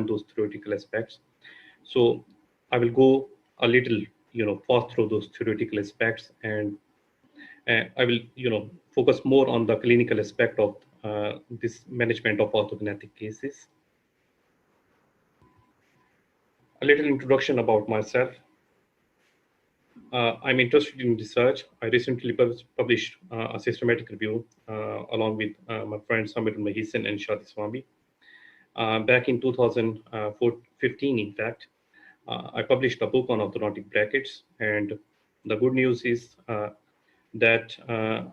those theoretical aspects. So I will go a little, fast through those theoretical aspects, and I will, focus more on the clinical aspect of this management of orthodontic cases. A little introduction about myself. I'm interested in research. I recently published a systematic review along with my friends Samir Mahisan and Shadi Swami. Back in 2015, in fact, I published a book on orthodontic brackets, and the good news is that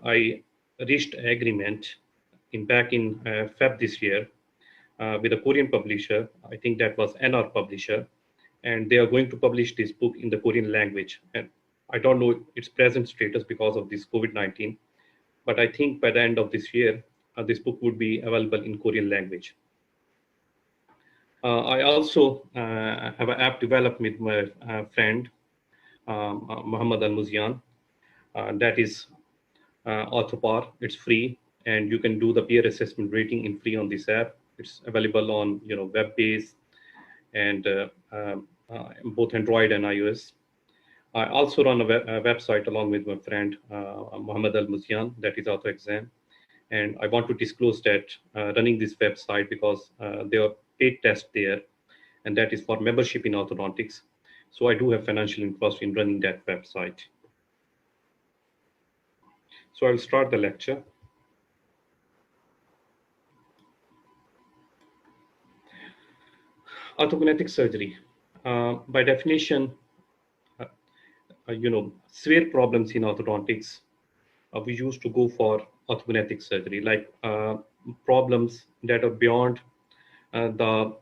I reached agreement back in Feb this year with a Korean publisher. I think that was NR Publisher, and they are going to publish this book in the Korean language. And I don't know its present status because of this COVID-19, but I think by the end of this year, this book would be available in Korean language. I also have an app developed with my friend, Muhammad Al-Muzian. That is Orthopar. It's free, and you can do the peer assessment rating in free on this app. It's available on web-based and both Android and iOS. I also run a website along with my friend Muhammad Al-Muzian, that is Auto Exam. And I want to disclose that running this website because there are paid tests there, and that is for membership in orthodontics. So I do have financial interest in running that website. So I'll start the lecture. Orthokinetic surgery. By definition, severe problems in orthodontics, we used to go for orthokinetic surgery, like problems that are beyond the